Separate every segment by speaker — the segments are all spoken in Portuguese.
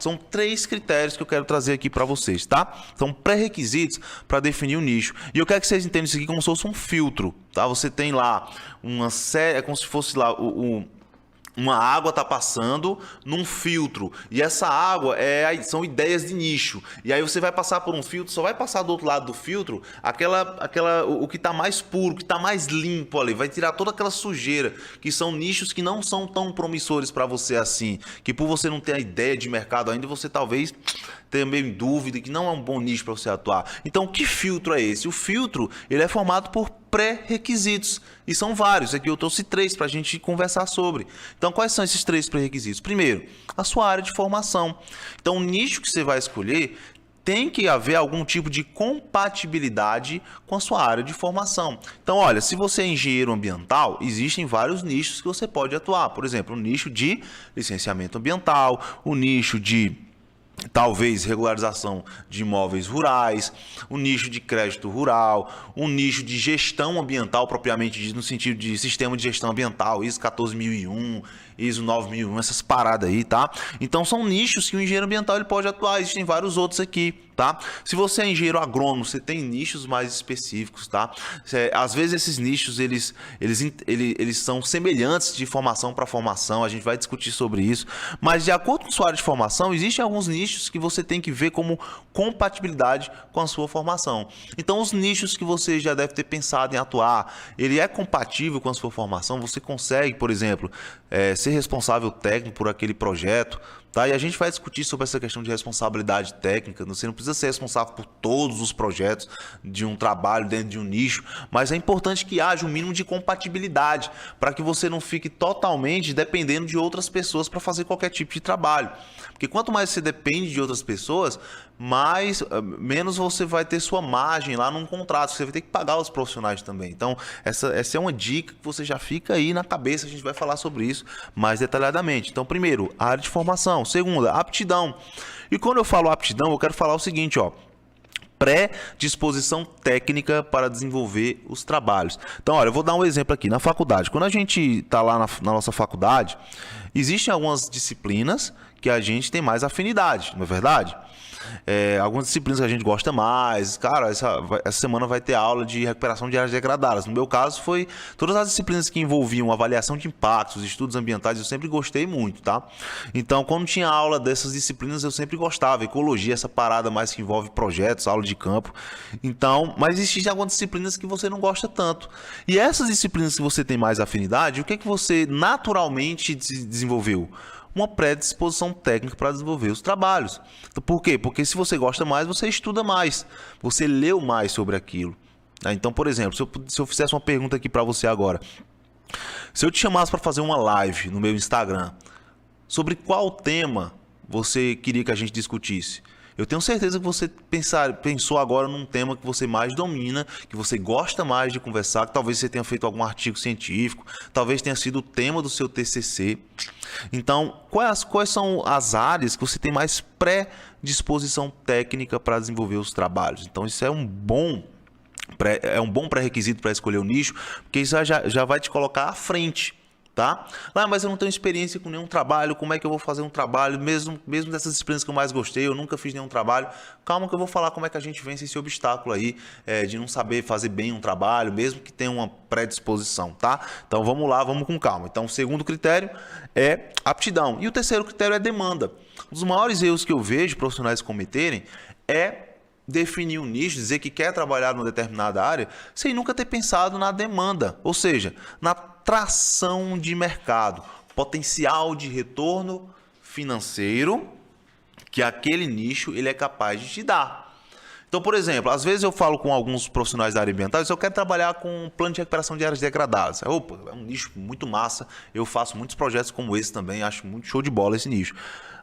Speaker 1: são 3 critérios que eu quero trazer aqui para vocês, tá? São pré-requisitos para definir o nicho. E eu quero que vocês entendam isso aqui como se fosse um filtro, tá? Você tem lá uma série, é como se fosse lá uma água está passando num filtro, e essa água são ideias de nicho, e aí você vai passar por um filtro, só vai passar do outro lado do filtro o que está mais puro, o que está mais limpo ali, vai tirar toda aquela sujeira, que são nichos que não são tão promissores para você assim, que por você não ter a ideia de mercado ainda, você talvez tenha meio em dúvida, que não é um bom nicho para você atuar. Então, que filtro é esse? O filtro, ele é formado por pré-requisitos, e são vários. Aqui eu trouxe 3 para a gente conversar sobre. Então, quais são esses 3 pré-requisitos? Primeiro, a sua área de formação. Então, o nicho que você vai escolher tem que haver algum tipo de compatibilidade com a sua área de formação. Então, olha, se você é engenheiro ambiental, existem vários nichos que você pode atuar. Por exemplo, o nicho de licenciamento ambiental, o nicho de talvez regularização de imóveis rurais, um nicho de crédito rural, um nicho de gestão ambiental propriamente dito, no sentido de sistema de gestão ambiental, ISO 14001, ISO 9001, essas paradas aí, tá? Então são nichos que o engenheiro ambiental ele pode atuar, existem vários outros aqui, tá? Se você é engenheiro agrônomo, você tem nichos mais específicos, tá? Às vezes esses nichos eles são semelhantes de formação para formação, a gente vai discutir sobre isso, mas de acordo com sua área de formação, existem alguns nichos que você tem que ver como compatibilidade com a sua formação. Então os nichos que você já deve ter pensado em atuar, ele é compatível com a sua formação, você consegue, por exemplo, ser responsável técnico por aquele projeto, tá? E a gente vai discutir sobre essa questão de responsabilidade técnica. Você não precisa ser responsável por todos os projetos de um trabalho dentro de um nicho, mas é importante que haja um mínimo de compatibilidade para que você não fique totalmente dependendo de outras pessoas para fazer qualquer tipo de trabalho. Porque quanto mais você depende de outras pessoas, menos você vai ter sua margem lá num contrato. Você vai ter que pagar os profissionais também. Então, essa é uma dica que você já fica aí na cabeça. A gente vai falar sobre isso mais detalhadamente. Então, primeiro, a área de formação. Segunda, aptidão. E quando eu falo aptidão, eu quero falar o seguinte, ó. Pré-disposição técnica para desenvolver os trabalhos. Então, olha, eu vou dar um exemplo aqui. Na faculdade, quando a gente está lá na nossa faculdade, existem algumas disciplinas que a gente tem mais afinidade, não é verdade? Algumas disciplinas que a gente gosta mais. Cara, essa semana vai ter aula de recuperação de áreas degradadas. No meu caso, foi todas as disciplinas que envolviam avaliação de impactos, estudos ambientais, eu sempre gostei muito, tá? Então, quando tinha aula dessas disciplinas, eu sempre gostava. Ecologia, essa parada mais que envolve projetos, aula de campo. Então, mas existem algumas disciplinas que você não gosta tanto. E essas disciplinas que você tem mais afinidade, o que é que você naturalmente desenvolveu? Uma predisposição técnica para desenvolver os trabalhos. Por quê? Porque se você gosta mais, você estuda mais, você leu mais sobre aquilo. Então, por exemplo, se eu fizesse uma pergunta aqui para você agora, se eu te chamasse para fazer uma live no meu Instagram, sobre qual tema você queria que a gente discutisse? Eu tenho certeza que você pensou agora num tema que você mais domina, que você gosta mais de conversar, que talvez você tenha feito algum artigo científico, talvez tenha sido o tema do seu TCC. Então, quais são as áreas que você tem mais predisposição técnica para desenvolver os trabalhos? Então, isso é um bom pré-requisito para escolher o nicho, porque isso já vai te colocar à frente. Tá? Mas eu não tenho experiência com nenhum trabalho, como é que eu vou fazer um trabalho, mesmo dessas disciplinas que eu mais gostei, eu nunca fiz nenhum trabalho. Calma que eu vou falar como é que a gente vence esse obstáculo aí, de não saber fazer bem um trabalho, mesmo que tenha uma predisposição, tá? Então vamos lá, vamos com calma. Então o segundo critério é aptidão. E o terceiro critério é demanda. Um dos maiores erros que eu vejo profissionais cometerem é definir um nicho, dizer que quer trabalhar numa determinada área, sem nunca ter pensado na demanda, ou seja, na tração de mercado, potencial de retorno financeiro que aquele nicho ele é capaz de te dar. Então, por exemplo, às vezes eu falo com alguns profissionais da área ambiental, eu quero trabalhar com um plano de recuperação de áreas degradadas. Opa, é um nicho muito massa, eu faço muitos projetos como esse também, acho muito show de bola esse nicho.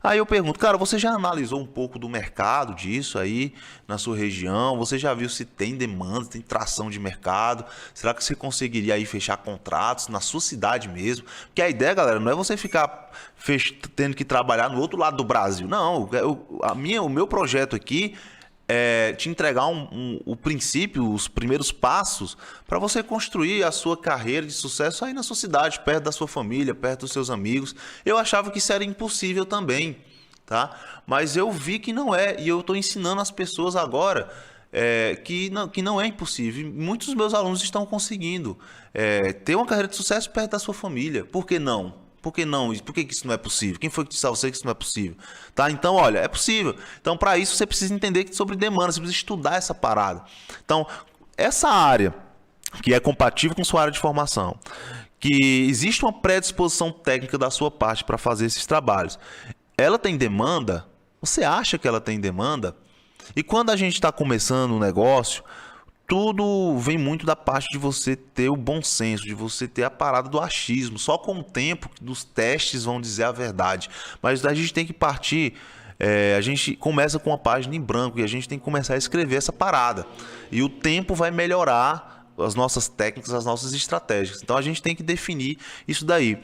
Speaker 1: Aí eu pergunto, cara, você já analisou um pouco do mercado disso aí na sua região? Você já viu se tem demanda, tem tração de mercado? Será que você conseguiria aí fechar contratos na sua cidade mesmo? Porque a ideia, galera, não é você ficar tendo que trabalhar no outro lado do Brasil. Não, o meu projeto aqui te entregar o princípio, os primeiros passos para você construir a sua carreira de sucesso aí na sua cidade, perto da sua família, perto dos seus amigos. Eu achava que isso era impossível também, tá? Mas eu vi que não é, e eu estou ensinando as pessoas agora que não é impossível. E muitos dos meus alunos estão conseguindo ter uma carreira de sucesso perto da sua família. Por que não? Por que não? Por que isso não é possível? Quem foi que disse a você que isso não é possível? Tá? Então, olha, é possível. Então, para isso, você precisa entender sobre demanda, você precisa estudar essa parada. Então, essa área que é compatível com sua área de formação, que existe uma predisposição técnica da sua parte para fazer esses trabalhos, ela tem demanda? Você acha que ela tem demanda? E quando a gente está começando um negócio, tudo vem muito da parte de você ter o bom senso, de você ter a parada do achismo. Só com o tempo dos testes vão dizer a verdade. Mas a gente tem que partir. A gente começa com uma página em branco e a gente tem que começar a escrever essa parada. E o tempo vai melhorar as nossas técnicas, as nossas estratégias. Então a gente tem que definir isso daí.